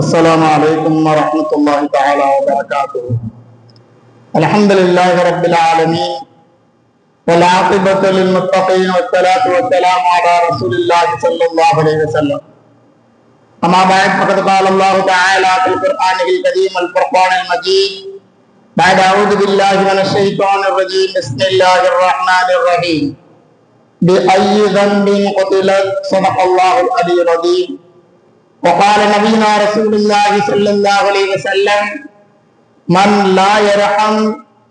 السلام عليكم ورحمة الله تعالى وبركاته. الحمد لله رب العالمين والعاقبة للمتقين والصلاة والسلام على رسول الله صلى الله عليه وسلم. أما بعد فقد قال الله تعالى في القرآن الكريم الفرقان المجيد بعد أعوذ بالله من الشيطان الرجيم بسم الله الرحمن الرحيم بأي ذنب قتلت صدق الله العلي العظيم. وقال نبينا رسول الله صلى الله عليه وسلم من لا يرحم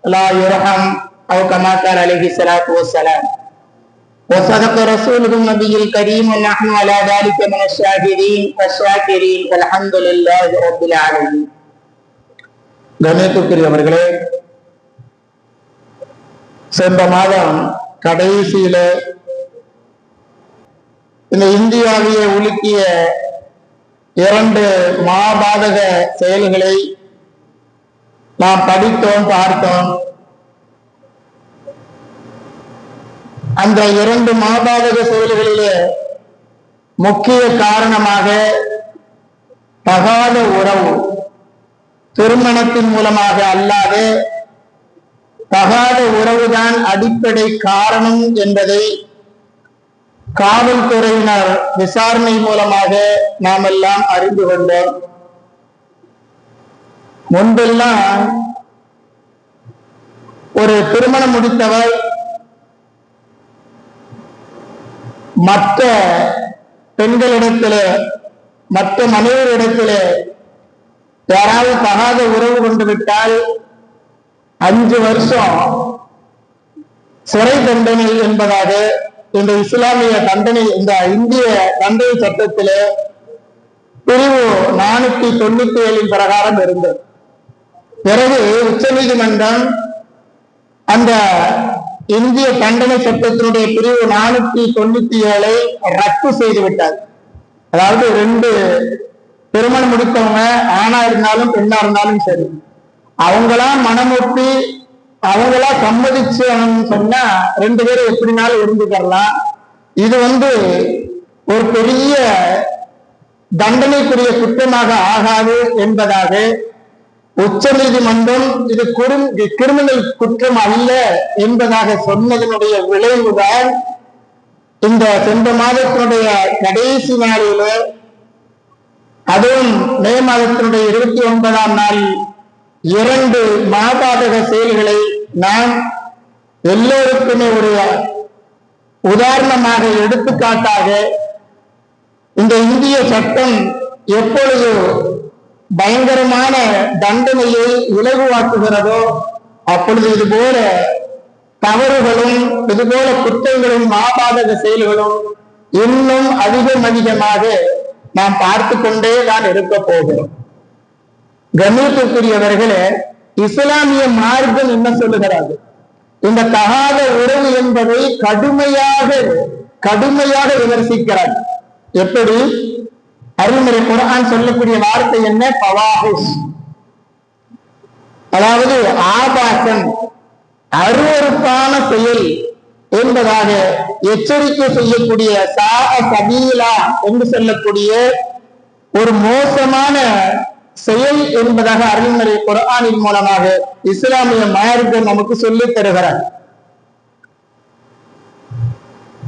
لا يرحم أو كما قال عليه الصلاة والسلام. وصدق رسوله النبي الكريم ونحن على ذلك من الشاهدين والشاكرين والحمد لله رب العالمين. கணியத்துக்குரியவர்களே, சென்ற மாதம் கடைசியில இந்த இந்தியாவையே உலுக்கிய இரண்டு மாபாதக செயல்களை நாம் படித்தோம், பார்த்தோம். அந்த இரண்டு மாபாதக செயல்களிலே முக்கிய காரணமாக தகாத உறவு, திருமணத்தின் மூலமாக அல்லாத தகாத உறவுதான் அடிப்படை காரணம் என்பதை காவல்துறையினர் விசாரணை மூலமாக நாம் எல்லாம் அறிந்து கொண்டோம். முன்பெல்லாம் ஒரு திருமணம் முடித்தவர் மற்ற பெண்களிடத்திலே, மற்ற மனைவரிடத்திலே யாராவது தகாத உறவு கொண்டு விட்டால் 5 வருஷம் சிறை தண்டனை என்பதாக இந்த இஸ்லாமிய தண்டனை, இந்த இந்திய தண்டனை சட்டத்திலே பிரிவு 497 பிரகாரம் இருந்தது. பிறகு உச்ச நீதிமன்றம் அந்த இந்திய தண்டனை சட்டத்தினுடைய பிரிவு 497 ரத்து செய்து விட்டார். அதாவது 2 திருமணம் முடித்தவங்க ஆணா இருந்தாலும் பெண்ணா இருந்தாலும் சரி, அவங்களா மனமொட்டி அவங்களா சம்மதிச்சு சொன்னா 2 பேரும் எப்படினாலும் இருந்துக்கலாம். இது ஒரு பெரிய தண்டனைக்குரிய குற்றமாக ஆகாது என்பதாக உச்ச நீதிமன்றம் இது கிரிமினல் குற்றம் அல்ல என்பதாக சொன்னதனுடைய விளைவுதான் இந்த சென்ற மாதத்தினுடைய கடைசி நாளில, அதுவும் மே மாதத்தினுடைய 29ஆம் நாளில் 2 மாபாதக செயல்களை நாம் எல்லோருக்குமே ஒரு உதாரணமாக, எடுத்துக்காட்டாக இந்த இந்திய சட்டம் எப்பொழுது பயங்கரமான தண்டனையை இலகுவாக்குகிறதோ அப்பொழுது இதுபோல தவறுகளும் இதுபோல குற்றங்களும் மாபாதக செயல்களும் இன்னும் அதிகமாக நாம் பார்த்து கொண்டே தான் இருக்க போகிறோம். கண்ணியத்துக்குரியவர்களே, இஸ்லாமிய மார்க்கம் என்ன சொல்லுகிறாரு? இந்த தகாத உறவு என்பதை கடுமையாக விமர்சிக்கிறார். எப்படி? அருள்முறை குர்ஆன் சொல்லக்கூடிய வார்த்தை என்ன? பவாஹிஷ், அதாவது ஆபாசம், அருவருப்பான செயல் என்பதாக எச்சரிக்கை செய்யக்கூடிய சபீலா என்று சொல்லக்கூடிய ஒரு மோசமான செயல் என்பதாக அருள்முறை குர்ஆனின் மூலமாக இஸ்லாமிய மார்க்கம் நமக்கு சொல்லித் தருகிறார்.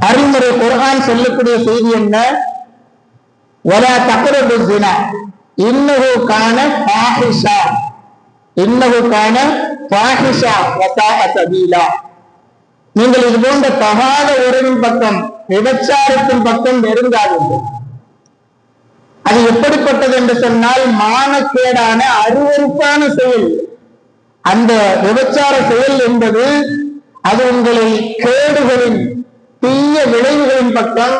அருள்முறை குர்ஆன் சொல்லக்கூடிய செய்தி என்ன? வலா தக்ரபு ஸினா இன்னஹு கான ஃபாஹிஷா, இன்னஹு கான ஃபாஹிஷா வஸாஅ சபீலா. நீங்கள் இது போன்ற தகாத உறவின் பக்கம், விபச்சாரத்தின் பக்கம் நெருங்காதீர்கள். அது எப்படிப்பட்டது என்று சொன்னால் மானக்கேடான அருவருப்பான செயல். அந்த விபச்சார செயல் என்பது அது உங்களை கேடுகளின், தீய விளைவுகளின் பக்கம்,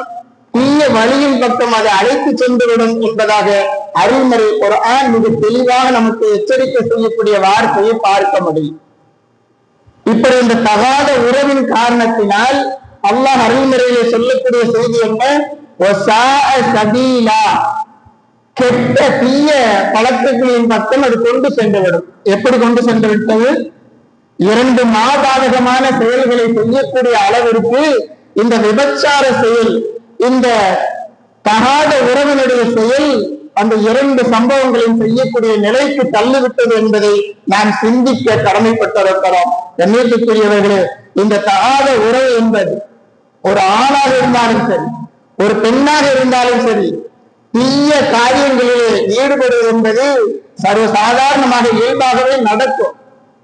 தீய வழியின் பக்கம் அதை அழைத்து சென்றுவிடும் என்பதாக அருள்முறை குர்ஆன் மிக தெளிவாக நமக்கு எச்சரிக்கை செய்யக்கூடிய வார்த்தையை பார்க்க முடியும். இப்படி இந்த தகாத உறவின் காரணத்தினால் அல்லாஹ் அருள்முறையிலே சொல்லக்கூடிய செய்தி என்ன? வஸாஅ சபீலா, கெட்ட தீய பழக்கங்களின் பக்கம் அது கொண்டு சென்றுவிடும். எப்படி கொண்டு சென்று விட்டது? 2 மாபாதகமான செயல்களை செய்யக்கூடிய அளவிற்கு இந்த விபச்சார செயல், இந்த தகாத உறவினுடைய செயல் அந்த இரண்டு சம்பவங்களையும் செய்யக்கூடிய நிலைக்கு தள்ளிவிட்டது என்பதை நாம் சிந்திக்க கடமைப்பட்டிருக்கிறோம். கண்ணியத்துக்குரியவர்களே, இந்த தகாத உறவு என்பது ஒரு ஆணாக இருந்தாலும் சரி, ஒரு பெண்ணாக இருந்தாலும் சரி, தீய காரியங்களிலே ஈடுபடுவது என்பது சர்வசாதாரணமாக இயல்பாகவே நடக்கும்.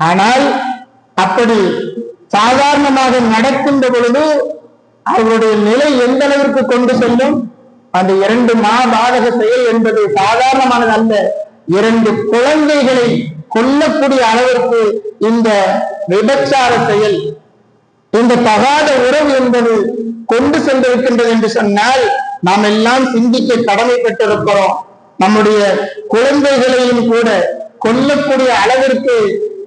ஆனால் அப்படி சாதாரணமாக நடக்கின்ற பொழுது அவருடைய நிலை எந்த அளவிற்கு கொண்டு செல்லும்? அந்த இரண்டு மாபாதக செயல் என்பது சாதாரணமானது அல்ல. இரண்டு குழந்தைகளை கொல்லக்கூடிய அளவிற்கு இந்த விபச்சார செயல், இந்த தகாத உறவு என்பது கொண்டு சென்றிருக்கின்றது என்று சொன்னால் நாம் எல்லாம் சிந்திக்க கடமைப்பட்டிருக்கிறோம். நம்முடைய குழந்தைகளையும் கூட கொல்லக்கூடிய அளவிற்கு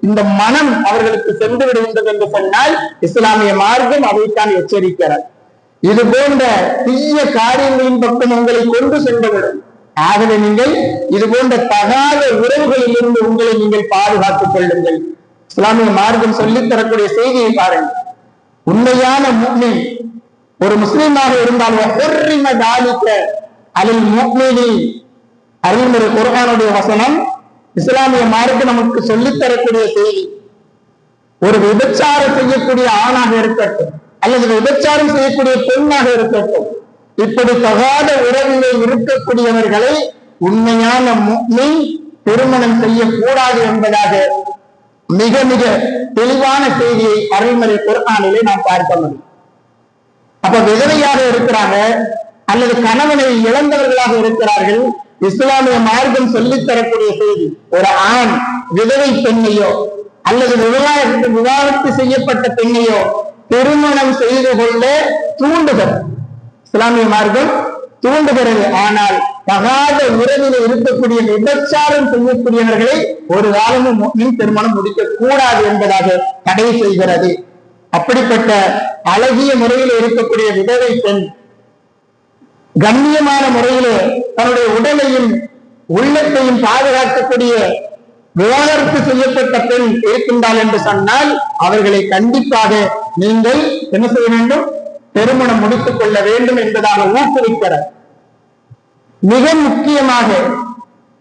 இந்த மனம் அவர்களுக்கு சென்று விடுகின்றது என்று சொன்னால் இஸ்லாமிய மார்க்கம் அதைத்தான் எச்சரிக்கிறார். இது போன்ற தீய காரியங்களின் பக்கம் உங்களை கொண்டு சென்றுவிடும். ஆகவே நீங்கள் இது போன்ற தகாத உறவுகளில் இருந்து உங்களை நீங்கள் பாதுகாத்துக் கொள்ளுங்கள். இஸ்லாமிய மார்க்கம் சொல்லித் தரக்கூடிய செய்தியை பாருங்கள். உண்மையான முஃமின் ஒரு முஸ்லீமாக இருந்தால் அருள்முறை குர்ஆனுடைய வசனம், இஸ்லாமிய மார்க்கம் நமக்கு சொல்லித் தரக்கூடிய செய்தி. ஒரு விபச்சாரம் செய்யக்கூடிய ஆணாக இருக்கட்டும் அல்லது விபச்சாரம் செய்யக்கூடிய பெண்ணாக இருக்கட்டும், இப்படி தகாத உறவிலே இருக்கக்கூடியவர்களை உண்மையான முஃமின் திருமணம் செய்யக்கூடாது என்பதாக மிக மிக தெளிவான செய்தியை அருள்முறை குர்ஆனிலே நாம் பார்க்க முடியும். அப்ப விதவையாக இருக்கிறாங்க அல்லது கணவனை இழந்தவர்களாக இருக்கிறார்கள், இஸ்லாமிய மார்க்கம் சொல்லித் தரக்கூடிய செய்தி, ஒரு ஆண் விதவை பெண்ணையோ அல்லது விவாகரத்து செய்யப்பட்ட பெண்ணையோ திருமணம் செய்து கொள்ள தூண்டுகிறது. இஸ்லாமிய மார்க்கம் தூண்டுகிறது. ஆனால் தகாத உறவில் இருக்கக்கூடிய விபச்சாரம் செய்யக்கூடியவர்களை ஒரு காலமும் முஃமின் திருமணம் முடிக்க கூடாது என்பதாக தடை செய்கிறது. அப்படிப்பட்ட அழகிய முறையில் இருக்கக்கூடிய விதவை பெண் கண்ணியமான முறையிலே தன்னுடைய உடலையும் உள்ளத்தையும் பாதுகாக்கக்கூடிய விவாகரத்து செய்யப்பட்ட பெண் இருக்கின்றாள் என்று சொன்னால் அவர்களை கண்டிப்பாக நீங்கள் என்ன செய்ய வேண்டும்? திருமணம் முடித்துக் கொள்ள வேண்டும் என்பதாக ஊக்குவிக்கிறார். மிக முக்கியமாக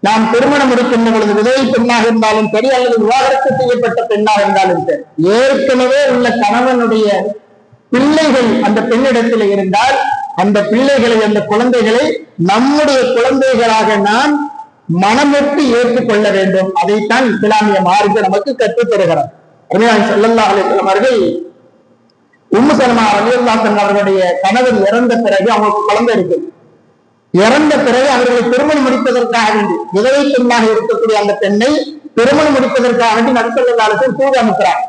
நாம் திருமணம் முடிக்கின்ற பொழுது விதவை பெண்ணாக இருந்தாலும் சரி அல்லது விவாகரத்து செய்யப்பட்ட பெண்ணாக இருந்தாலும் சரி, ஏற்கனவே உள்ள கணவனுடைய பிள்ளைகள் அந்த பெண்ணிடத்தில் இருந்தால் அந்த பிள்ளைகளை, அந்த குழந்தைகளை நம்முடைய குழந்தைகளாக நாம் மனமிட்டு ஏற்றுக்கொள்ள வேண்டும். அதைத்தான் இஸ்லாமிய மார்க்கம் நமக்கு கற்றுத் தருகிறார். ஸல்லல்லாஹு அலைஹி வஸல்லம் அவர்கள் உம்மு சலமா ரலியல்லாஹு அன்ஹா அவர்களுடைய கணவர் இறந்த பிறகு அவங்களுக்கு குழந்தை இருக்கு. இறந்த பிறகு அவர்களை திருமணம் முடிப்பதற்காக வேண்டி விதவை பெண்ணாக இருக்கக்கூடிய அந்த பெண்ணை திருமணம் முடிப்பதற்காக வேண்டி நபி ஸல்லல்லாஹு அலைஹி வஸல்லம் தூது அனுப்புறார்.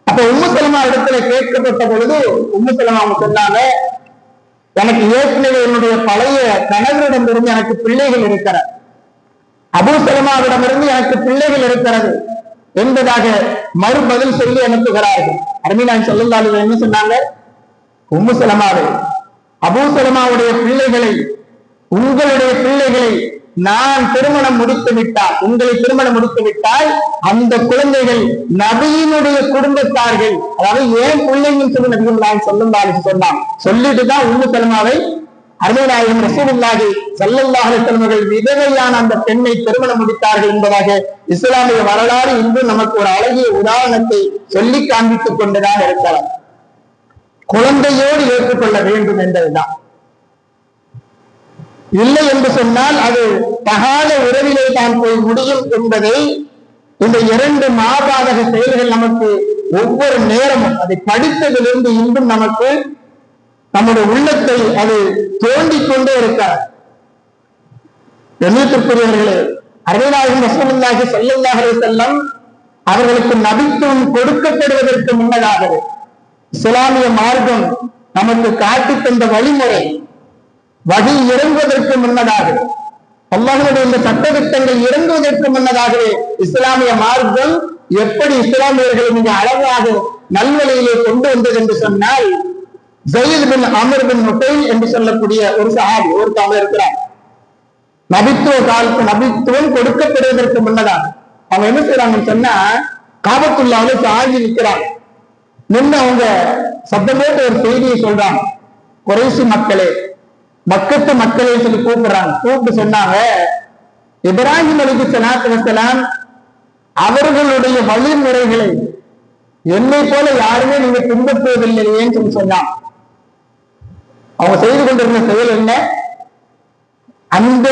அப்ப உம்மு சலமா இடத்துல கேட்கப்பட்ட பொழுது உம்மு சலமா அவங்க சொன்னாங்க, எனக்கு ஏற்கனவே என்னுடைய பழைய கணவரிடமிருந்து எனக்கு பிள்ளைகள் இருக்கிறார், அபூ சலமாவிடமிருந்து எனக்கு பிள்ளைகள் இருக்கிறது என்பதாக மறுபதில் சொல்லி அனுப்புகிறார்கள். அருமையானவர் ஸல்லல்லாஹு அலைஹி வஸல்லம் என்ன சொன்னாங்க? உம்மு சலமாவை, அபூ சலமாவுடைய பிள்ளைகளை, உங்களுடைய பிள்ளைகளை நான் திருமணம் முடித்து விட்டால், உங்களை திருமணம் முடித்து விட்டால் அந்த குழந்தைகள் நபியினுடைய குடும்பத்தார்கள், அதாவது ஏன் பிள்ளைங்கன்னு சொல்லி நபிகள் ஸல்லல்லாஹு அலைஹி வஸல்லம் சொன்னாங்க. சொல்லிட்டு தான் உம்மு சலமாவை அருமை நாயகம் ரசூலுல்லாஹி ஸல்லல்லாஹு அலைஹி வஸல்லம் அவர்கள் விதவையான அந்த பெண்ணை திருமணம் முடித்தார்கள் என்பதாக இஸ்லாமிய வரலாறு இன்று நமக்கு ஒரு அழகிய உதாரணத்தை சொல்லி காண்பித்துக் கொண்டுதான் இருக்கிறார். குழந்தையோடு ஏற்றுக்கொள்ள வேண்டும் என்பதுதான். இல்லை என்று சொன்னால் அது தகாத உறவிலே தான் போய் முடியும் என்பதை இந்த இரண்டு மாபாதக செயல்கள் நமக்கு ஒவ்வொரு நேரமும் அதை படித்ததிலிருந்து இன்றும் நமக்கு நம்முடைய உள்ளத்தை அது தோண்டிக் கொண்டே இருக்கிறார். கண்ணியத்திற்குரியவர்களே, அருமைநாயகம் ரசூலுல்லாஹி ஸல்லல்லாஹு அலைஹி வஸல்லம் அவர்களுக்கு நபித்துவம் கொடுக்கப்படுவதற்கு முன்னதாகவே இஸ்லாமிய மார்க்கம் நமக்கு காட்டி தந்த வழிமுறை, வகை இறங்குவதற்கு முன்னதாக, அல்லாஹ்வுடைய இந்த சட்டத்திட்டங்கள் இறங்குவதற்கு முன்னதாகவே இஸ்லாமிய மார்க்கம் எப்படி இஸ்லாமியர்களை மிக அழகாக நல்வழியிலே கொண்டு வந்தது என்று சொன்னால், ஸயீத் பின் அம்ர் பின் நுஃபைல் என்று சொல்லக்கூடிய ஒரு சஹாபி ஒருத்தவங்க இருக்கிறார். நபித்துவ காலத்து நபித்துவம் கொடுக்கப்படுவதற்கு முன்னதாக அவங்க என்ன செய்யறாங்கன்னு சொன்னா, காபத்துல்லாஹ்ல சாஞ்சி நிற்கிறாங்க. நின்று அவங்க சத்தம் போட்டு ஒரு செய்தியை சொல்றாங்க, குறைசி மக்களே, மக்கத்து மக்களை சொல்லி கூப்பிடுறாங்க. கூப்பிட்டு சொன்னாங்க, இப்ராஹிம் அலைஹிஸ்ஸலாத்து வஸ்ஸலாம் அவர்களுடைய வழிமுறைகளை என்னை போல யாருமே நீங்க பின்பற்றுவதில்லையேன்னு சொல்லி சொன்னாங்க. அவங்க செய்து கொண்டிருந்த செயல் என்ன? அந்த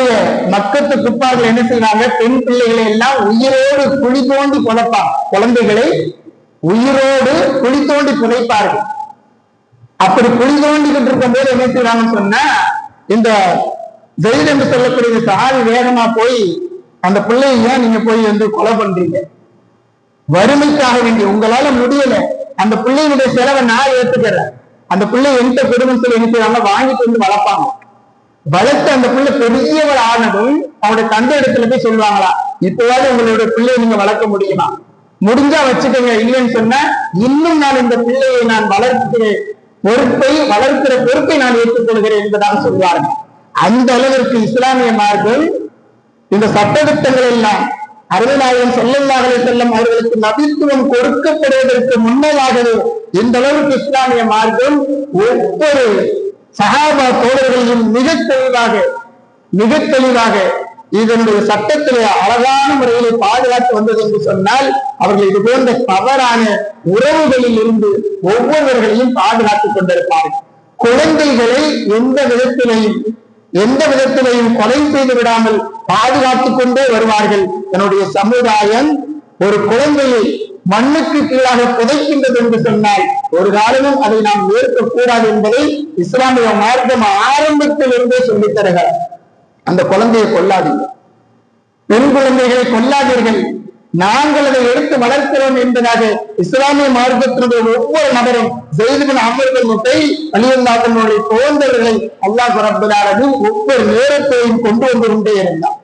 மக்கத்து குப்பார்கள் என்ன செய்வாங்க, பெண் பிள்ளைகளை எல்லாம் உயிரோடு குழி தோண்டி புதைப்பாங்க. குழந்தைகளை உயிரோடு குழி தோண்டி புதைப்பார்கள். அப்படி குழி தோண்டிக்கிட்டு இருக்கும் போது என்ன செய்வாங்கன்னு சொன்னா, இந்த ஜெயித் என்று சொல்லக்கூடிய சஹாபி வேகமா போய் அந்த பிள்ளைய நீங்க போய் வந்து கொலை பண்றீங்க, வறுமைக்காக வேண்டி உங்களால முடியல, அந்த பிள்ளையினுடைய செலவை நான் ஏத்துக்கிறேன், அந்த பிள்ளை எந்த பெருமை சொல்லி என்ன செய்வாங்க, வாங்கிட்டு வந்து வளர்ப்பாங்க. வளர்த்து அந்த பிள்ளை பெரியவள் ஆனதும் அவனுடைய தந்தை இடத்துல போய் சொல்லுவாங்களா, இப்போவாது உங்களுடைய பிள்ளையை நீங்க வளர்க்க முடியுமா, முடிஞ்சா வச்சுக்கோங்க, இல்லைன்னு சொன்னா இன்னும் நான் இந்த பிள்ளையை நான் வளர்க்கிற பொறுப்பை நான் ஏற்றுக்கொள்கிறேன் என்பதாக சொல்வார்கள். அந்த அளவிற்கு இஸ்லாமிய மார்க்கம் இந்த சட்டத்திட்டங்கள் எல்லாம் அருள்நாயகம் ஸல்லல்லாஹு அலைஹி வஸல்லம் அவர்களுக்கு நபித்துவம் கொடுக்கப்படுவதற்கு முன்னதாகவே இந்த அளவுக்கு இஸ்லாமிய மார்க்கம் ஒவ்வொரு சஹாபா தோழர்களையும் மிக தெளிவாக இதனுடைய சட்டத்திலே அழகான முறையிலே பாதுகாத்து வந்தது என்று சொன்னால், அவர்கள் இது போன்ற தவறான உறவுகளில் இருந்து ஒவ்வொருவர்களையும் பாதுகாத்துக் கொண்டிருப்பார்கள். குழந்தைகளை எந்த விதத்திலையும் கொலை செய்து விடாமல் பாதுகாத்துக் கொண்டே வருவார்கள். தன்னுடைய சமுதாயம் ஒரு குழந்தையை மண்ணுக்கு கீழாக புதைக்கின்றது என்று சொன்னால் ஒரு காலமும் அதை நாம் ஏற்கக்கூடாது என்பதை இஸ்லாமிய மார்க்கம் ஆரம்பத்தில் இருந்தே சொல்லித் தருகிறார். அந்த குழந்தையை கொல்லாதீர்கள், பெண் குழந்தைகளை கொல்லாதீர்கள், நாங்கள் அதை எடுத்து வளர்க்கிறோம் என்பதாக இஸ்லாமிய மார்க்கத்தினுடைய ஒவ்வொரு நபரும் ஸைத் இப்னு அம்ர் இப்னு நுஃபைல் ரலியல்லாஹு அன்ஹு போன்றவர்களை அல்லாஹ் ரப்பல் ஆலமீன் ஒவ்வொரு நேரத்தையும் கொண்டு வந்து கொண்டே இருந்தார்.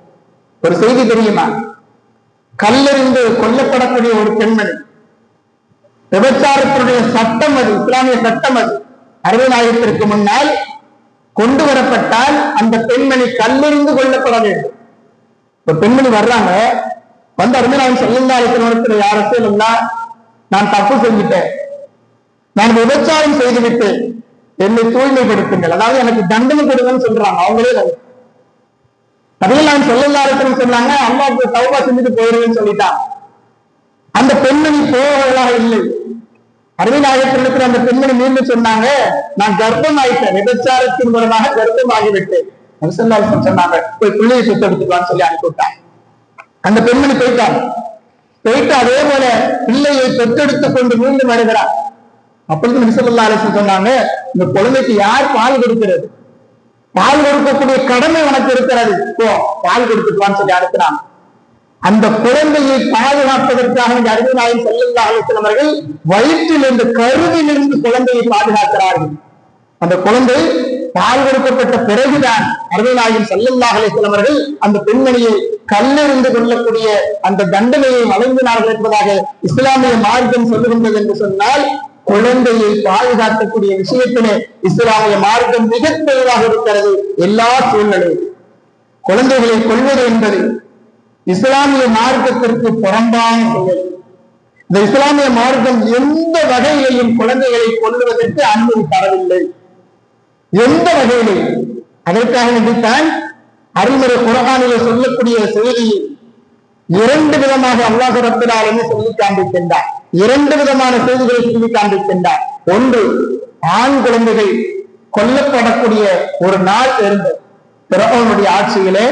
ஒரு செய்தி தெரியுமா? கல்லெறிந்து கொல்லப்படக்கூடிய ஒரு பெண்மணி, விபச்சாரத்தினுடைய சட்டம் அது, இஸ்லாமிய சட்டம் அது, அருள்நாயகத்திற்கு முன்னால் கொண்டு வரப்பட்டால் அந்த பெண்மணி கல்லெறிந்து கொல்லப்பட வேண்டும். ஒரு பெண்மணி வர்றாங்க, வந்து அருள்நாயகம் ஸல்லல்லாஹு அலைஹி வஸல்லம், யா ரசூலல்லாஹ், நான் தப்பு செஞ்சுட்டேன், நான் விபச்சாரம் செய்துவிட்டேன், என்னை தூய்மைப்படுத்துங்கள், அதாவது எனக்கு தண்டனை கொடுங்கன்னு சொல்றாங்க. அவங்களே நபிகள் ஸல்லல்லாஹு அலைஹி வஸல்லம் சொன்னாங்க, அல்லாஹ்வுக்கு தௌபா செஞ்சுட்டு போயிருவேன்னு சொல்லிட்டான். அந்த பெண்மணி போவதாக இல்லை. அருள்நாயகத்திற்கு அந்த பெண்மணி மீண்டும் சொன்னாங்க, நான் கர்ப்பம் ஆயிட்டேன், விபச்சாரத்தின் மூலமாக கர்ப்பம் ஆகிவிட்டேன். நபி ஸல்லல்லாஹு அலைஹி வஸல்லம் சொன்னாங்க, போய் பிள்ளையை சுத்தெடுத்துக்கலான்னு சொல்லி அனுப்பிவிட்டாங்க. அந்த பெண்மணி போயிட்டு அதே போல பிள்ளையை பெற்றெடுத்துக் கொண்டு மீண்டும் வருகிறார். அப்பொழுது நபி ஸல்லல்லாஹு அலைஹி வஸல்லம் சொன்னாங்க, இந்த குழந்தைக்கு யார் பால் கொடுக்கிறது, பால் கொடுக்கக்கூடிய கடமை உனக்கு இருக்கிறது, பால் கொடுத்துக்குவான்னு சொல்லி அனுப்பினாங்க. அந்த குழந்தையை பாதுகாப்பதற்காக அருள்நாயகம் ஸல்லல்லாஹு அலைஹி வஸல்லம் அவர்கள் வயிற்றிலிருந்து, கருவிலிருந்து குழந்தையை பாதுகாக்கிறார்கள். அந்த குழந்தை பால் கொடுக்கப்பட்ட பிறகுதான் அருள்நாயகம் ஸல்லல்லாஹு அலைஹி வஸல்லம் அவர்கள் அந்த பெண்மணியை கல்லெறிந்து கொள்ளக்கூடிய அந்த தண்டனையை வழங்கினார்கள் என்பதாக இஸ்லாமிய மார்க்கம் சொல்லுகின்றது. என்று சொன்னால், குழந்தையை பாதுகாக்கக்கூடிய விஷயத்திலே இஸ்லாமிய மார்க்கம் மிக தெளிவாக இருக்கிறது. எல்லா சூழ்நிலையும் குழந்தைகளை கொள்வது என்பது இஸ்லாமிய மார்க்கத்திற்கு புறம்பான செயல். இந்த இஸ்லாமிய மார்க்கம் எந்த வகையிலையும் குழந்தைகளை கொள்வதற்கு அனுமதி தரவில்லை, எந்த வகையிலையும். அதற்காக வேண்டித்தான் அருள்மறை குர்ஆனிலே சொல்லக்கூடிய செய்தியை இரண்டு விதமாக அல்லாஹ் ரப்பல் ஆலமீன் சொல்லி காண்பிக்கின்றார். இரண்டு விதமான செய்திகளை சொல்லி காண்பிக்கின்றார். ஒன்று, ஆண் குழந்தைகள் கொல்லப்படக்கூடிய ஒரு நாள் இருந்தது பிறகவனுடைய ஆட்சியிலே.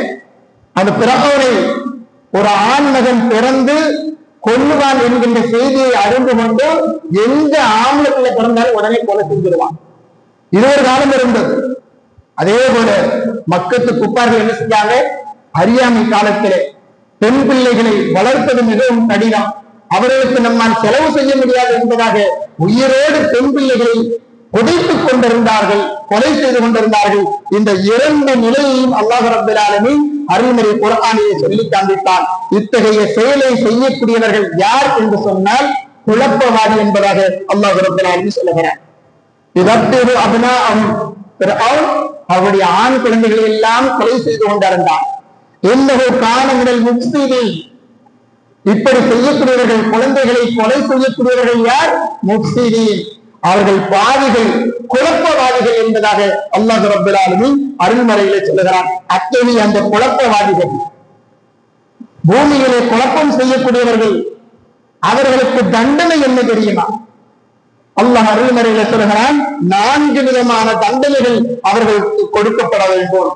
அந்த பிறகவனை ஒரு ஆண் மகன் பிறந்து கொல்லுவான் என்கின்ற செய்தியை அறிந்து கொண்டு எந்த ஆம்பளை பிள்ளை பிறந்தாலும் உடனே கொலை செஞ்சிருவான். இது ஒரு காலம் இருந்தது. அதே போல மக்கத்து குப்பார்கள் என்ன செஞ்சாங்க, அறியாமை காலத்திலே பெண் பிள்ளைகளை வளர்ப்பது மிகவும் கடினம், அவர்களுக்கு நம்மால் செலவு செய்ய முடியாது என்பதாக உயிரோடு பெண் பிள்ளைகளை புதைத்துக் கொண்டிருந்தார்கள், கொலை செய்து கொண்டிருந்தார்கள். இந்த இரண்டு நிலையையும் அல்லாஹ் ரப்பல் ஆலமீன் அருள்மறை குர்ஆனிலே சொல்லி காண்பித்தான். இத்தகைய செயலை செய்யக்கூடியவர்கள் யார் என்று சொன்னால் குழப்பவாதி என்பதாக அல்லாஹ் ரப்பல் ஆலமீன் சொல்லுகிறார். இதற்கு அவருடைய ஆண் குழந்தைகளை எல்லாம் கொலை செய்து கொண்டிருந்தான். என்னவோ காணங்கள் முஃப்ஸிதீன், இப்படி செய்யக்கூடியவர்கள், குழந்தைகளை கொலை செய்யக்கூடியவர்கள் யார்? முஃப்ஸிதீன். அவர்கள் பாவிகள், குழப்பவாதிகள் என்பதாக அல்லாஹ் ரப்பல் ஆலமீன் அருள்மறையிலே சொல்லுகிறான். அத்தகைய அந்த குழப்பவாதிகள், பூமியிலே குழப்பம் செய்யக்கூடியவர்கள், அவர்களுக்கு தண்டனை என்ன தெரியுமா? அல்லாஹ் அருள்மறையில சொல்லுகிறான், 4 விதமான தண்டனைகள் அவர்களுக்கு கொடுக்கப்பட வேண்டும்.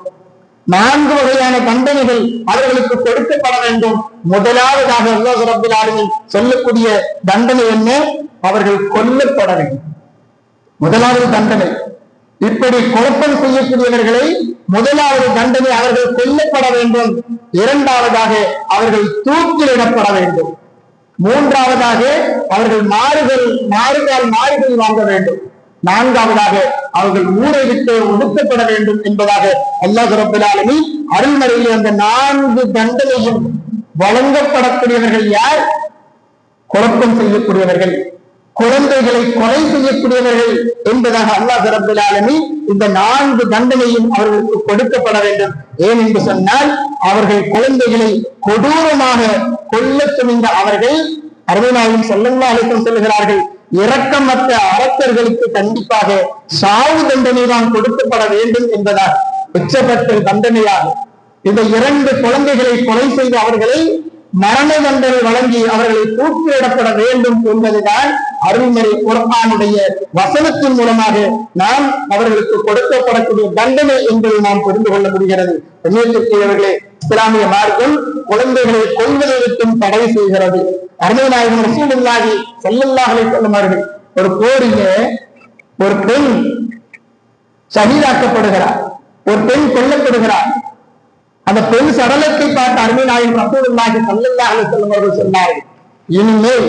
4 வகையான தண்டனைகள் அவர்களுக்கு கொடுக்கப்பட வேண்டும். முதலாவதாக அல்லாஹ் ரப்பல் ஆலமீன் சொல்லக்கூடிய தண்டனை என்ன? அவர்கள் கொல்லப்பட வேண்டும். முதலாவது தண்டனை. இப்படி குழப்பம் செய்யக்கூடியவர்களை முதலாவது தண்டனை அவர்கள் கொல்லப்பட வேண்டும். இரண்டாவதாக அவர்கள் தூக்கிலிடப்பட வேண்டும். மூன்றாவதாக அவர்கள் மாறுகால் வாங்க வேண்டும். நான்காவதாக அவர்கள் ஊரை விட்டு ஒடுக்கப்பட வேண்டும் என்பதாக அல்லாஹ் ரப்பல் ஆலமீன் அருள்மறையில் அந்த 4 தண்டனையும் வழங்கப்படக்கூடியவர்கள் யார்? குழப்பம் செய்யக்கூடியவர்கள், குழந்தைகளை கொலை செய்யக்கூடியவர்கள் என்பதாக அல்லாஹ் ரப்பல் ஆலமீன் இந்த 4 தண்டனையும் அவர்களுக்கு கொடுக்கப்பட வேண்டும். ஏன் என்று சொன்னால், அவர்கள் குழந்தைகளை கொடூரமாக கொல்ல துணிந்த அவர்கள் அருமை நாயகம் ஸல்லல்லாஹு அலைஹி வஸல்லம் சொல்லுகிறார்கள், இரக்கமற்ற அரசர்களுக்கு கண்டிப்பாக சாவு தண்டனை தான் கொடுக்கப்பட வேண்டும் என்பதால் உச்சபட்ச தண்டனையாக இந்த 2 குழந்தைகளை கொலை செய்த அவர்களை மரண தண்டனை வழங்கி அவர்களை தூக்கிலிடப்பட வேண்டும் என்பதுதான் அருள்மறை குர்ஆனுடைய வசனத்தின் மூலமாக நாம் அவர்களுக்கு கொடுக்கப்படக்கூடிய தண்டனை என்பதை நாம் புரிந்து கொள்ள முடிகிறது. கண்ணியத்திற்குரியவர்களே, இஸ்லாமிய மார்க்கம் குழந்தைகளை கொல்வதை விட்டும் தடை செய்கிறது. அருமை நாயகம் ரசூலுல்லாஹி ஸல்லல்லாஹு அலைஹி வஸல்லம் அவர்கள் ஒரு போரிலே ஒரு பெண் ஷஹீதாக்கப்படுகிறார், ஒரு பெண் கொல்லப்படுகிறார். அந்த பெண் சடலத்தை பார்த்து அருமை நாயகம் ரசூலுல்லாஹி ஸல்லல்லாஹு அலைஹி வஸல்லம் அவர்கள் சொன்னார்கள், இனிமேல்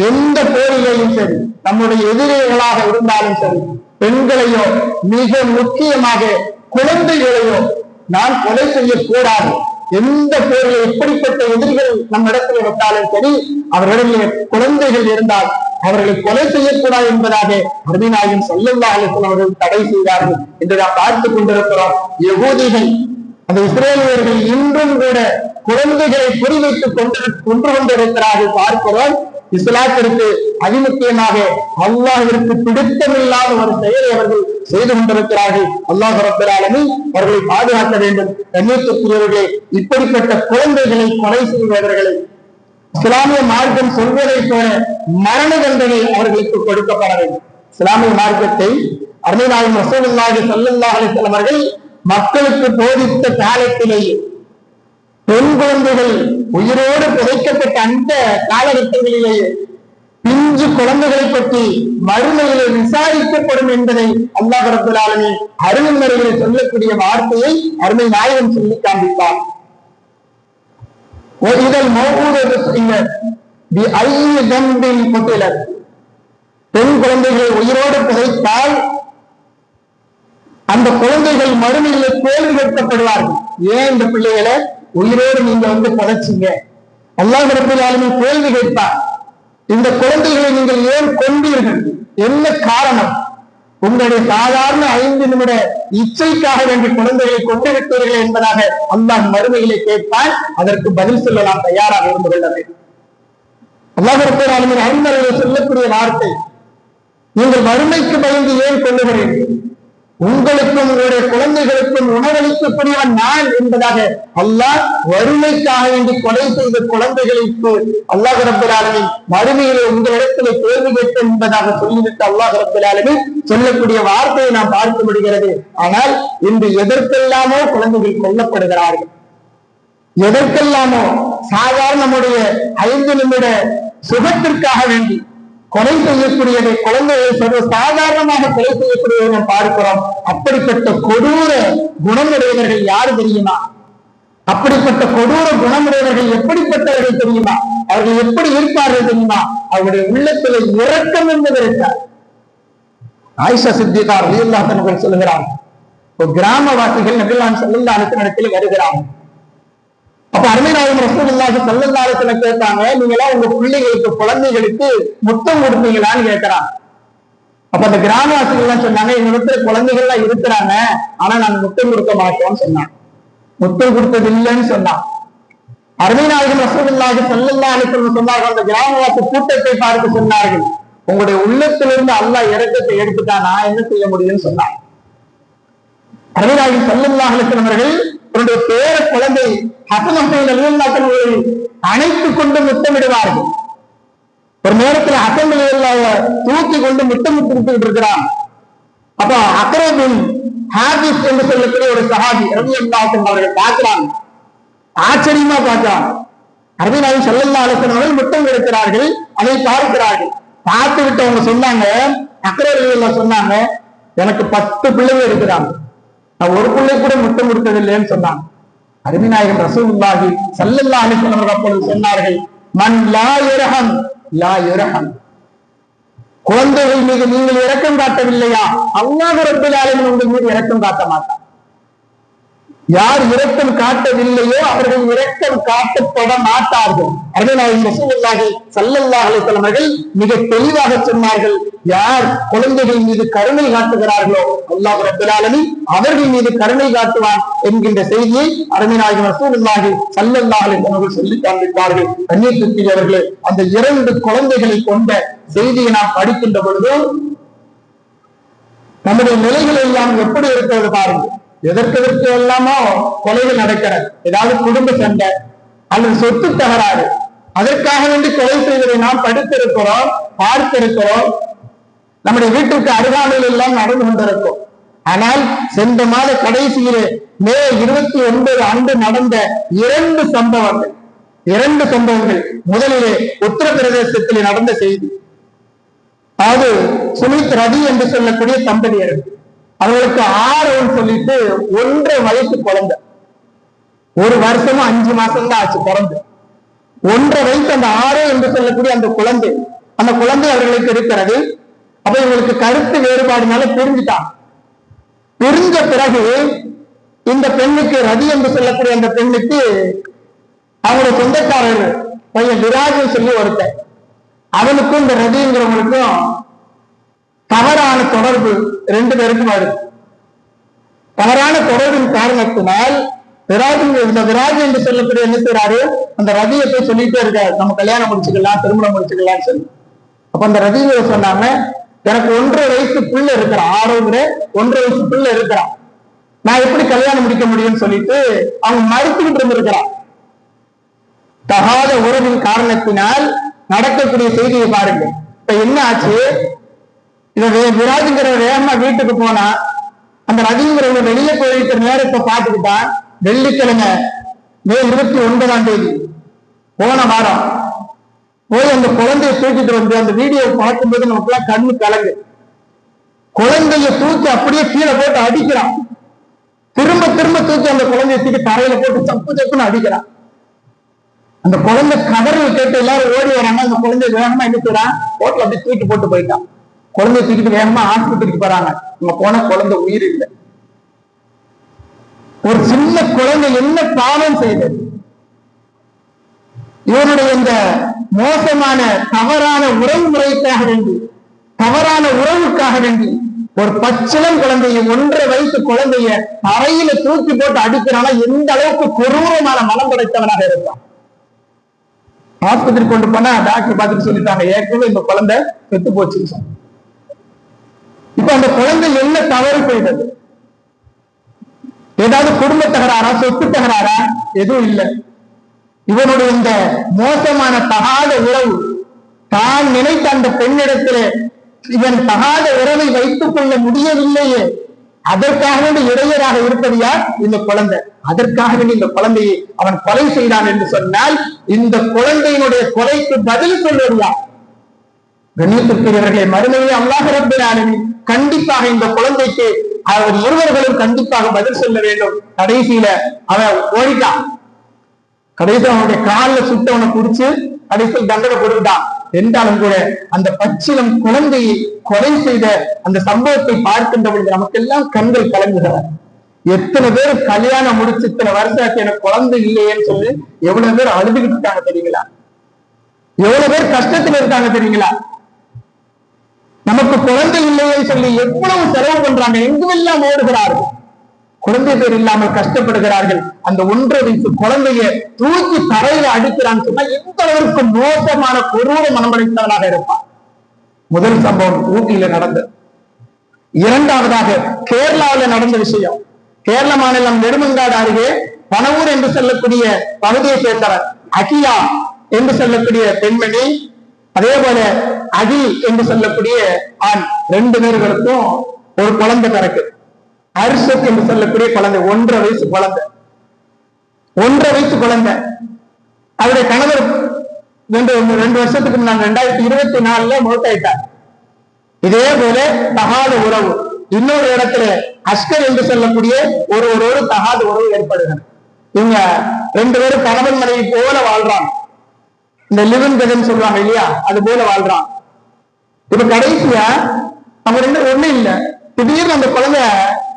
எந்த போரிலேயும் சரி, நம்முடைய எதிரிகளாக இருந்தாலும் சரி, பெண்களையோ மிக முக்கியமாக குழந்தைகளையோ நான் கொலை செய்யக்கூடாது. எந்த போரில் எப்படிப்பட்ட எதிரிகள் நம் இடத்துல விட்டாலும் சரி, அவர்களிடையே குழந்தைகள் இருந்தால் அவர்களை கொலை செய்யக்கூடாது என்பதாக அருமை நாயகம் ஸல்லல்லாஹு அலைஹி வஸல்லம் அவர்கள் தடை செய்தார்கள் என்று நாம் பார்த்துக் கொண்டிருக்கிறோம். யகூதிகள், அந்த இஸ்ரேலியர்கள் இன்றும் கூட குழந்தைகளை குறிவைத்து கொன்று கொண்டிருக்கிறார்கள் பார்க்கிறோம். இஸ்லாத்திற்கு அதிமுக்கியமாக அல்லாஹ்விற்கு பிடித்தமில்லாத ஒரு செயலை அவர்கள் செய்து கொண்டிருக்கிறார்கள். அல்லாஹ் ரப்பல் ஆலமீன் அவர்களை பாதுகாக்க வேண்டும். கண்ணியத்திற்குரியவர்களே, இப்படிப்பட்ட குழந்தைகளை கொலை செய்வவர்களை இஸ்லாமிய மார்க்கம் சொல்வதை போல மரண தண்டனை அவர்களுக்கு கொடுக்கப்பட வேண்டும். இஸ்லாமிய மார்க்கத்தை அருமை நாயகம் ரசூலுல்லாஹி ஸல்லல்லாஹு அலைஹி வஸல்லம் அவர்கள் மக்களுக்கு போதித்த காலத்திலேயே பெண் குழந்தைகள் உயிரோடு புதைக்கப்பட்ட அந்த காலகட்டங்களிலேயே பிஞ்சு குழந்தைகளை பற்றி மறுமையிலே விசாரிக்கப்படும் என்பதை அல்லாஹ் ரப்பல் ஆலமீன் அருள்மறையிலே சொல்லக்கூடிய வார்த்தையை அருமை நாயகம் சொல்லி காண்பித்தார். இதழ் பெண் குழந்தைகளை உயிரோடு புதைத்தால் அந்த குழந்தைகள் மறுமையிலே கேள்வி கேட்கப்படுவார்கள். ஏன் இந்த பிள்ளைகளை உயிரோடு நீங்க புதைச்சிங்க? அல்லாஹ் ரப்பல் ஆலமீன் கேள்வி கேட்பார், இந்த குழந்தைகளை நீங்கள் ஏன் கொண்டீர்கள்? என்ன காரணம்? உங்களுடைய சாதாரண 5 நிமிட இச்சைக்காக வேண்டிய குழந்தைகளை கொண்டு விட்டீர்கள் என்பதாக அல்லாஹ் மறுமையிலே கேட்பார். அதற்கு பதில் சொல்ல நாம் தயாராக இருந்து கொள்ள வேண்டும். அல்லாஹ் ரப்பல் ஆலமீன் அருள்மறையிலே சொல்லக்கூடிய வார்த்தை, நீங்கள் மறுமைக்கு பயந்து ஏன் கொள்ளுகிறீர்கள்? உங்களுக்கும் உங்களுடைய குழந்தைகளுக்கும் உணவளிக்கக்கூடியவன் நான் என்பதாக அல்லாஹ் வறுமைக்காக வேண்டி கொலை செய்த குழந்தைகளுக்கு அல்லாஹ் ரப்பல் ஆலமீன் மறுமையிலே உங்களிடத்திலே கேள்வி கேட்பேன் என்பதாக சொல்லிவிட்டு அல்லாஹ் ரப்பல் ஆலமீன் சொல்லக்கூடிய வார்த்தையை நாம் பார்க்க முடிகிறது. ஆனால் இன்று எதற்கெல்லாமோ குழந்தைகள் கொல்லப்படுகிறார்கள், எதற்கெல்லாமோ சாதாரண நம்முடைய 5 நிமிட சுகத்திற்காக வேண்டி கொலை செய்யக்கூடியதை குழந்தைகளை சர்வ சாதாரணமாக கொலை செய்யக்கூடியதை நாம் பார்க்கிறோம். அப்படிப்பட்ட கொடூர குணமுடையவர்கள் யாரு தெரியுமா? அப்படிப்பட்ட கொடூர குணமுடையவர்கள் எப்படிப்பட்டவர்கள் தெரியுமா? அவர்கள் எப்படி இருப்பார்கள் தெரியுமா? அவருடைய உள்ளத்தில் இரக்கம் என்பது இருக்கார். ஆயிஷா சித்திகா ரலியல்லாஹு அன்ஹா சொல்லுகிறார், கிராமவாசிகள் நபிகள் ஸல்லல்லாஹு அலைஹி வஸல்லம் வருகிறார்கள். அப்ப அருமை நாயகம் ரசூலுல்லாஹி ஸல்லல்லாஹு அலைஹி வஸல்லம் கேட்டாங்க, நீங்களா உங்க பிள்ளைகளுக்கு குழந்தைகளுக்கு முத்தம் கொடுப்பீங்களான்னு கேட்கிறாங்க. அப்ப அந்த கிராமவாசிகள் எல்லாம் சொன்னாங்க, எங்க இடத்துல குழந்தைகள் எல்லாம் இருக்கிறாங்க, ஆனா நாங்க முத்தம் கொடுக்க மாட்டோம்னு சொன்னாங்க. முத்தம் கொடுத்தது இல்லைன்னு சொன்னான். அருமை நாயகம் ரசூலுல்லாஹி ஸல்லல்லாஹு அலைஹி வஸல்லம் சொன்னார்கள், அந்த கிராமவாசி கூட்டத்தை பார்த்து சொன்னார்கள், உங்களுடைய உள்ளத்திலிருந்து அல்லாஹ் இரக்கத்தை எடுத்துட்டா நான் என்ன செய்ய முடியும்னு சொன்னான். நபிகள் ஸல்லல்லாஹு அலைஹி வஸல்லம் அவர்கள் தன்னுடைய பேர குழந்தை ஹசன் ஹுசைன் ரலியல்லாஹு அன்ஹு அணைத்துக் கொண்டு முத்தமிடுவார்கள். ஒரு நேரத்தில் ஹசன் ரலியல்லாஹு தூக்கி கொண்டு முத்தமிட்டு இருக்கிறான். அப்ப அக்ரா பின் ஹாபிஸ் என்று சொல்லக்கூடிய ஒரு சஹாபி ரலியல்லாஹு அன்ஹு அவர்கள் பார்க்கிறாங்க, ஆச்சரியமா பார்க்கிறாங்க. நபிகள் ஸல்லல்லாஹு அலைஹி வஸல்லம் அவர்கள் முத்தம் எடுக்கிறார்கள், அதை பார்க்கிறார்கள். பார்த்து விட்டு அவங்க சொன்னாங்க, அக்ரா ரலியல்லாஹு சொன்னாங்க, எனக்கு 10 பிள்ளைகள் இருக்கிறாங்க, நான் ஒரு பிள்ளை கூட முத்தம் கொடுத்ததில்லைன்னு சொன்னாங்க. அருமை நாயகம் ரசூலுல்லாஹி ஸல்லல்லாஹு அலைஹி வஸல்லம் அவர்கள் அப்பொழுது சொன்னார்கள், மன் லா யர்ஹம் லா யுர்ஹம். குழந்தைகள் மீது நீங்கள் இரக்கம் காட்டவில்லையா, அல்லாஹ் ரப்பல் ஆலமீன் உங்கள் மீது இரக்கம் காட்ட மாட்டார். யார் இரக்கம் காட்டவில்லையோ அவர்கள் இரக்கம் காட்டப்பட மாட்டார்கள். அருமைநாயகம் ரசூலுல்லாஹி ஸல்லல்லாஹு அலைஹி வஸல்லம் அவர்கள் மிக தெளிவாக சொன்னார்கள், யார் குழந்தைகள் மீது கருணை காட்டுகிறார்களோ அல்லாஹ் ரப்பல் ஆலமீன் அவர்கள் மீது கருணை காட்டுவான் என்கின்ற செய்தியை அருமைநாயகம் ரசூலுல்லாஹி ஸல்லல்லாஹு அலைஹி வஸல்லம் அவர்கள் சொல்லி காண்பித்தார்கள். கண்ணியத்திற்குரியவர்களே, அந்த 2 குழந்தைகளை கொண்ட செய்தியை நாம் படிக்கின்ற பொழுது நம்முடைய நிலைகள் எல்லாம் எப்படி இருக்கிறது பாருங்கள். எதற்கு எல்லாமோ கொலைகள் நடக்கிறது, ஏதாவது குடும்ப சண்டை அல்லது சொத்து தகராறு, அதற்காக வேண்டி கொலை செய்வதை நாம் படித்திருக்கிறோம், பார்த்திருக்கிறோம். நம்முடைய வீட்டுக்கு அருகாமையில் எல்லாம் நடந்து கொண்டிருக்கும். ஆனால் சென்ற மாத கடைசியிலே மே 29 அன்று நடந்த 2 சம்பவங்கள். முதலிலே உத்தரப்பிரதேசத்தில் நடந்த செய்தி. அது சுமித் ரவி என்று சொல்லக்கூடிய தம்பதியர், அவர்களுக்கு 6 சொல்லிட்டு 1.5 வயசு குழந்தை, 1 வருஷமும் 5 மாசம் தான் ஆச்சு பிறந்து. 1.5 வயசு அந்த 6 என்று சொல்லக்கூடிய அந்த குழந்தை அவர்களுக்கு இருக்கிறது. அப்ப இவங்களுக்கு கருத்து வேறுபாடுனால பிரிஞ்சுட்டாங்க. பிரிஞ்ச பிறகு இந்த பெண்ணுக்கு, ரதி என்று சொல்லக்கூடிய அந்த பெண்ணுக்கு அவங்களுடைய சொந்தக்காரர் பையன் விராஜ் சொல்லி ஒருத்தர், அவனுக்கும் இந்த ரதிங்கிறவங்களுக்கும் தவறான தொடர்பு 2 பேருக்கும் வருது. தவறான தொடர்பின் காரணத்தினால் விராஜ் என்று சொல்லக்கூடிய என்ன செய்யறாரு, அந்த ரதியை போய் சொல்லிட்டே இருக்காரு, நம்ம கல்யாணம் முடிச்சுக்கலாம், திருமணம் முடிச்சுக்கலாம்னு சொல்லி. அப்ப அந்த ரதியை சொன்னாங்க, எனக்கு 1.5 வயசு பிள்ளை இருக்கிறான், 1.5 வயசு பிள்ளை இருக்கிறான், நான் எப்படி கல்யாணம் முடிக்க முடியும்னு சொல்லிட்டு அவங்க மறுத்துக்கிட்டு இருந்திருக்கிறான். தகாத உறவின் காரணத்தினால் நடக்கக்கூடிய செய்தியை பாருங்க. இப்ப என்ன ஆச்சு, விராஜுங்கிற வேகமா வீட்டுக்கு போனா அந்த ரதிங்கிறவங்க வெளியே போயிருக்கிற நேரத்தை பார்த்துக்கிட்டான். வெள்ளிக்கிழமை மே 29ஆம் தேதி போன வாரம் போய் அந்த குழந்தைய தூக்கிட்டு வந்து அந்த வீடியோ பார்க்கும்போது நமக்கு எல்லாம் கண்ணு கலங்கு. குழந்தைய தூக்கி அப்படியே கீழே போட்டு அடிக்கிறான், திரும்ப தூக்கி அந்த குழந்தைய தூக்கி தரையில போட்டு சப்புன்னு அடிக்கிறான். அந்த குழந்தை கதறல் கேட்டு எல்லாரும் ஓடி வராங்க. அந்த குழந்தை வேகமா என்ன செய்யறான், போட்டு அப்படி தூக்கி போட்டு போயிட்டான். குழந்தைய தூக்கிட்டு வேகமா ஆஸ்பத்திரிக்கு போறாங்க. அங்க போன குழந்தை உயிர் இல்லை. ஒரு சின்ன குழந்தை என்ன பாவம் செய்தது? இவனுடைய இந்த மோசமான தவறான உறவு முறைக்காக வேண்டி, தவறான உறவுக்காக வேண்டி ஒரு பச்சிளம் குழந்தைய, 1.5 வயசு குழந்தைய தரையில தூக்கி போட்டு அடிக்கிறானா எந்த அளவுக்கு கொடூரமான மனம் படைத்தவனாக இருப்பான். ஆஸ்பத்திரி கொண்டு போனா டாக்டர் பார்த்துட்டு சொல்லிட்டாங்க, ஏற்கனவே இந்த குழந்தை செத்து போச்சு. இப்ப அந்த குழந்தை என்ன தவறு செய்தது? ஏதாவது குடும்ப தகராறா, சொத்து தகராறா? எதுவும் இல்லை. இவனுடைய இந்த மோசமான தகாத உறவு, தான் நினைத்த அந்த பெண்ணிடத்திலே இவன் தகாத உறவை வைத்துக் கொள்ள முடியவில்லையே, அதற்காக வேண்டி இடையராக இருப்பது யார்? இந்த குழந்தை. அதற்காக வேண்டி இந்த குழந்தையை அவன் கொலை செய்தான் என்று சொன்னால் இந்த குழந்தையினுடைய கொலைக்கு பதில் சொல்வது யார்? கண்ணியத்திற்குரியவர்களே, மறுமையை அல்லாஹ் ரப்பல் ஆலமீன் கண்டிப்பாக இந்த குழந்தைக்கு அவர் இருவர்களும் கண்டிப்பாக பதில் சொல்ல வேண்டும். கடைசியில அவன் ஓடிட்டான். கடைசியில் அவனுடைய காலில் சுட்டவனை குடிச்சு கடைசியில் தண்டனை கொடுத்தான். என்றாலும் கூட அந்த பச்சிலம் குழந்தையை கொலை செய்த அந்த சம்பவத்தை பார்க்கின்ற பொழுது நமக்கெல்லாம் கண்கள் கலங்குகிறார். எத்தனை பேர் கல்யாணம் முடிச்சு இத்தனை வருஷம் எனக்கு குழந்தை இல்லையேன்னு சொல்லி எவ்வளவு பேர் அழுதுகிட்டு இருக்காங்க தெரியுங்களா? எவ்வளவு பேர் கஷ்டத்தில் இருக்காங்க தெரியுங்களா? நமக்கு குழந்தை இல்லையே சொல்லி எவ்வளவு செலவு பண்றாங்க, எங்குமெல்லாம் ஓடுகிறார்கள். குழந்தை பேர் இல்லாமல் கஷ்டப்படுகிறார்கள். அந்த 1.5 வயசு குழந்தைய தூக்கி தரையில அடிக்கிறான்னு சொன்னா எந்த அளவிற்கு மோசமான கொடூர மனம் படைத்தவனாக இருப்பான். முதல் சம்பவம் ஊட்டியில நடந்தது. இரண்டாவதாக கேரளாவில் நடந்த விஷயம். கேரள மாநிலம் நெடுமங்காடு அருகே பனவூர் என்று சொல்லக்கூடிய பகுதியை சேர்ந்தவர் அகிலா என்று சொல்லக்கூடிய பெண்மணி, அதே போல அகில் என்று சொல்லக்கூடிய ஆண், 2 பேர்களுக்கும் ஒரு குழந்தை பிறகு. அர்ஷத் என்று சொல்லக்கூடிய குழந்தை, 1.5 வயசு குழந்தை. 1.5 வயசு குழந்தை. அவருடைய கணவர் 2 வருஷத்துக்கு முன்னாடி 2024 மௌத்தாயிட்டார். இதே போல தகாத உறவு இன்னொரு இடத்துல அஸ்கர் என்று சொல்லக்கூடிய ஒருவரோடு தகாத உறவு ஏற்படுகிறது. இவங்க 2 பேரும் கணவன் மனைவி போல வாழ்றாங்க. இந்த லிவிங் கதன்னு சொல்லுவாங்க இல்லையா, அது போல வாழ்றான். இப்ப கடைசியா அவங்க 2 ஒண்ணு இல்ல, திடீர்னு அந்த குழந்தை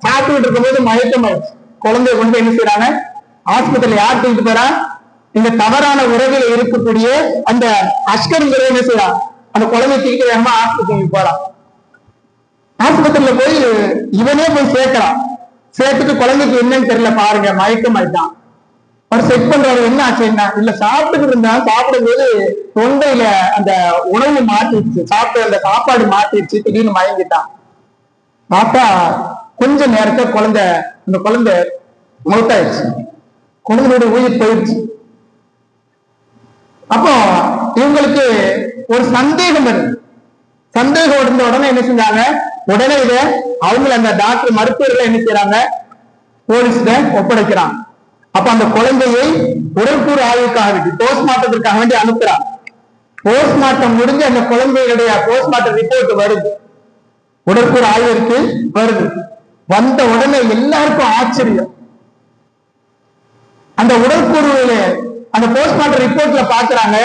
சாப்பிட்டு இருக்கும்போது மயக்கம் ஆயிடுச்சு. குழந்தைய கொண்டு என்ன செய்யறாங்க, ஆஸ்பத்திரியில யார் தூக்கிட்டு போறா, இந்த தவறான உறவில் இருக்கக்கூடிய அந்த அஸ்கருங்கிற என்ன செய்யறான், அந்த குழந்தை தூக்கிட்டு வேகமா ஆஸ்பத்திரிக்கு போறான். ஆஸ்பத்திரியில போய் இவனே போய் சேர்க்கிறான். சேர்த்துட்டு குழந்தைக்கு என்னன்னு தெரியல, பாருங்க மயக்கம் ஆயிட்டான். அவர் செக் பண்றாரு, என்ன ஆச்சு, என்ன இல்ல சாப்பிட்டுக்கிட்டு இருந்தா, சாப்பிடும் போது தொண்டையில அந்த உணவு மாத்திடுச்சு, சாப்பிட்டு அந்த சாப்பாடு மாத்திடுச்சு, திடீர்னு மயங்கிட்டான். பார்த்தா கொஞ்ச நேரத்தை அந்த குழந்தை மௌத்தாயிடுச்சு. குழந்தையோட உயிர் போயிடுச்சு. அப்போ இவங்களுக்கு ஒரு சந்தேகம் வருது. சந்தேகம் இருந்த உடனே என்ன செஞ்சாங்க, உடனே இத அவங்களை அந்த டாக்டர் மருத்துவர்கள் என்ன செய்யறாங்க, போலீஸ்ல ஒப்படைக்கிறாங்க. அப்ப அந்த குழந்தையை உடற்கூறு ஆய்வுக்காக வேண்டி, போஸ்ட்மார்ட்டத்திற்காக வேண்டி அனுப்புறாங்க. போஸ்ட்மார்ட்டம் முடிஞ்சு அந்த குழந்தைகளுடைய போஸ்ட்மார்ட்டம் ரிப்போர்ட் வருது, உடற்கூறு ஆய்விற்கு வருது. வந்த உடனே எல்லாருக்கும் ஆச்சரியம். அந்த உடற்கூறுல அந்த போஸ்ட்மார்ட்டம் ரிப்போர்ட்ல பாக்குறாங்க,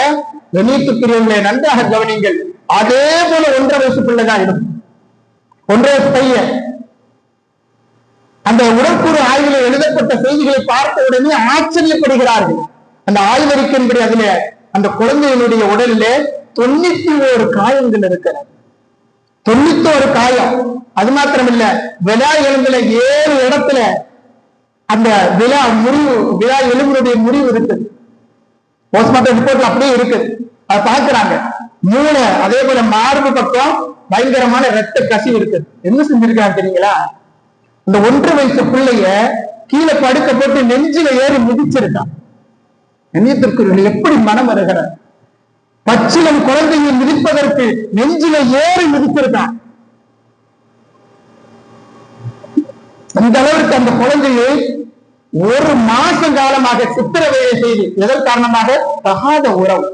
வெளியீட்டுக்குரியவர்களை நன்றாக கவனிங்கள், அதே போல 1.5 வயசு பிள்ளைதான் இருக்கும், 1.5 வயசு பையன். அந்த உடற்கூறு ஆய்வில் எழுதப்பட்ட செய்திகளை பார்த்த உடனே ஆச்சரியப்படுகிறார்கள். அந்த ஆய்வறிக்கையின்படி அதுல அந்த குழந்தையினுடைய உடலிலே 91 காயங்கள் இருக்கிறது. 91 காயம். அது மாத்திரமில்ல, விழா எலும்புல 7 இடத்துல அந்த விழா எலும்பினுடைய முறிவு இருக்குது. போஸ்ட்மார்ட்டம் ரிப்போர்ட்ல அப்படியே இருக்குது. அதை பார்க்கிறாங்க. மூளை அதே போல மார்பு பக்கம் பயங்கரமான ரத்த கசிவு இருக்குது. என்ன செஞ்சிருக்காங்க தெரியுங்களா, இந்த 1.5 வயசு பிள்ளைய கீழே படுக்க போட்டு நெஞ்சில ஏறி மிதிச்சிருக்கான். நெஞ்சத்திற்கு எப்படி மனம் வருகிற, பச்சிலம் குழந்தையை மிதிப்பதற்கு நெஞ்சில ஏறி மிதிச்சிருக்கான். அந்த அளவிற்கு அந்த குழந்தையை 1 மாச காலமாக சித்திரவதை செய்து, எதன் காரணமாக, தகாத உறவு.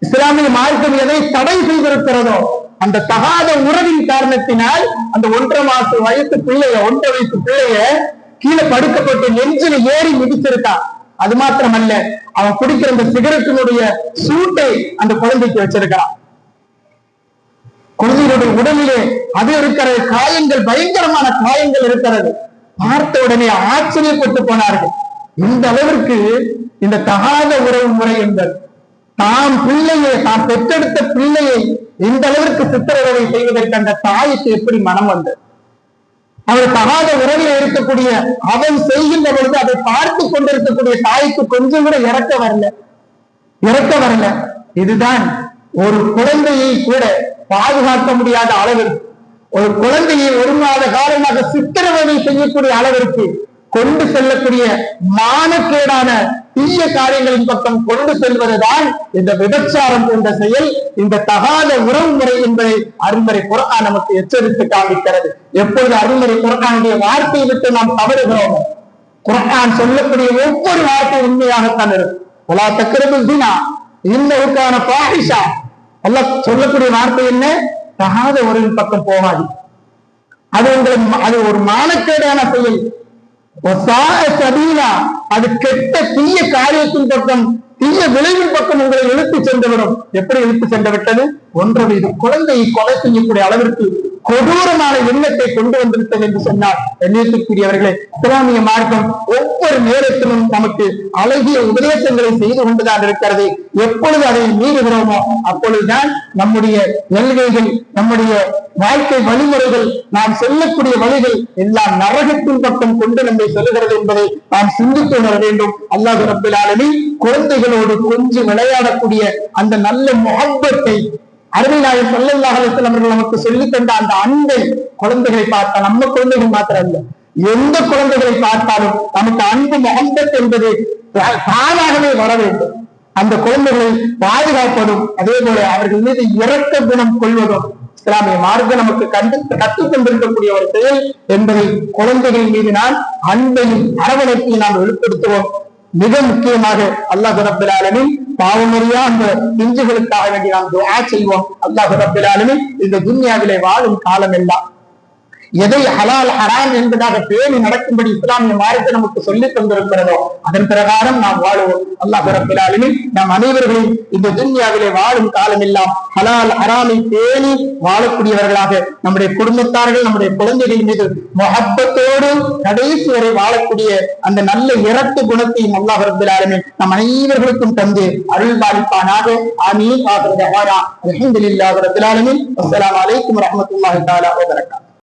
இஸ்லாமிய மார்க்கம் எதை தடை செய்திருக்கிறதோ அந்த தகாத உறவின் காரணத்தினால் அந்த 1.5 வயசு பிள்ளைய கீழே படுக்கப்பட்டு நெஞ்சில ஏறி மிதிச்சிருக்கான். அது மாத்திரமல்ல, அவன் குடிக்கிற அந்த சிகரெட்டினுடைய சூட்டை அந்த குழந்தைக்கு வச்சிருக்கிறான். குழந்தைகளுடைய உடலிலே அது இருக்கிற காயங்கள், பயங்கரமான காயங்கள் இருக்கிறது. பார்த்த உடனே ஆச்சரியப்பட்டு போனார்கள். இந்த அளவிற்கு இந்த தகாத உறவு முறை என்பது, தாம் பெற்றெடுத்த பிள்ளையை இந்த அளவிற்கு சித்திரவதை செய்வதற்கு அந்த தாய்க்கு எப்படி மனம் வந்தது? அவர் தகாத உறவில் இருக்கக்கூடிய அவன் செய்கின்ற பொழுது அதை பார்த்து கொண்டிருக்கக்கூடிய தாய்க்கு கொஞ்சம் கூட இறக்க வரல. இதுதான் ஒரு குழந்தையை கூட பாதுகாக்க முடியாத அளவிற்கு, ஒரு குழந்தையை 1 மாத காலமாக சித்திரவதை செய்யக்கூடிய அளவிற்கு கொண்டு செல்லக்கூடிய மானக்கேடான தீய காரியங்களின் பக்கம் கொண்டு செல்வதுதான் இந்த விபச்சாரம் போன்ற செயல், இந்த தகாத உறவு முறை என்பதை அருள்மறை குர்ஆன் நமக்கு எச்சரித்து காண்பிக்கிறது. எப்பொழுது அருள்மறை குர்ஆனுடைய வார்த்தையை விட்டு நாம் தவறுகிறோம், குர்ஆன் சொல்லக்கூடிய ஒவ்வொரு வார்த்தையும் உண்மையாகத்தான் இருக்கும். வலா தக்ரபு ஸினா இன்னஹுகான ஃபாஹிஷா. அல்லாஹ் சொல்லக்கூடிய வார்த்தை என்ன? தகாத உறவின் பக்கம் போகாது. அது ஒரு மானக்கேடான செயல். அது கெட்ட தீய காரியத்தின் பக்கம், தீய விளைவின் பக்கம் உங்களை இழுத்து சென்றுவிடும். எப்படி இழுத்து சென்று விட்டது? 1.5 வயது குழந்தையை கொலை செய்யக்கூடிய அளவிற்கு கொடூரமான எண்ணத்தை கொண்டு வந்திருத்தது என்று சொன்னார். எண்ணியத்திற்குரியவர்களே, இஸ்லாமிய மார்க்கம் ஒவ்வொரு நேரத்திலும் நமக்கு அழகிய உபதேசங்களை செய்து கொண்டுதான் இருக்கிறது. எப்பொழுது அதை மீறுகிறோமோ அப்பொழுதுதான் நம்முடைய எல்கைகள், நம்முடைய வாழ்க்கை வழிமுறைகள், நாம் செல்லக்கூடிய வழிகள் எல்லாம் நரகத்தின் பக்கம் கொண்டு நம்மை செல்கிறது என்பதை நாம் சிந்தித்து உணர வேண்டும். அல்லாஹ் ரப்பில் ஆலமீன் குழந்தைகளோடு கொஞ்சம் விளையாடக்கூடிய அந்த நல்ல முஹப்பத்தை அருமை நாயகம் ஸல்லல்லாஹு அலைஹி வஸல்லம் அவர்கள் நமக்கு சொல்லித் தந்த அந்த அன்பை குழந்தைகளை பார்த்தால், நம்ம குழந்தைகள் மாத்திரம் இல்ல, எந்த குழந்தைகளை பார்த்தாலும் நமக்கு அன்பு முஹப்பத் என்பது தானாகவே வர வேண்டும். அந்த குழந்தைகளை பாதுகாப்பதும் அதே போல அவர்கள் மீது இரக்க குணம் கொள்வதும் இஸ்லாமிய மார்க்கம் நமக்கு கற்றுக் கொண்டிருக்கக்கூடிய ஒரு செயல் என்பதை குழந்தைகள் மீது நாம் அன்பையும் அரவணைப்பையும் நாம் வெளிப்படுத்துவோம். மிக முக்கியமாக அல்லாஹ் ரப்பல் ஆலமீன் பாவமறியா அந்த பிஞ்சுகளுக்காக வேண்டி நாம் துஆ செய்வோம். அல்லாஹ் ரப்பல் ஆலமீன் இந்த துன்யாவிலே வாழும் காலம் எல்லாம் எதை ஹலால் ஹராம் என்பதாக பேணி நடக்கும்படி இஸ்லாமிய மார்க்கம் நமக்கு சொல்லித் தந்திருக்கிறதோ அதன் பிரகாரம் நாம் வாழுவோம். அல்லாஹ் ரப்பல் ஆலமீன் நம் அனைவர்களையும் இந்த துன்யாவிலே வாழும் காலம் எல்லாம் ஹலால் ஹராமை பேணி வாழக்கூடியவர்களாக, நம்முடைய குடும்பத்தார்கள் நம்முடைய குழந்தைகள் மீது முஹப்பத்தோடு கடைசி வரை வாழக்கூடிய அந்த நல்ல இரக்க குணத்தையும் அல்லாஹ் ரப்பல் ஆலமீன் நம் அனைவர்களுக்கும் தந்து அருள் பாலிப்பானாக. ஆமீன். ஆகிரு தஅவானா அல்ஹம்துலில்லாஹி ரப்பில் ஆலமீன். அஸ்ஸலாமு அலைக்கும் வரஹ்மத்துல்லாஹி தஆலா வ பரகாத்துஹு.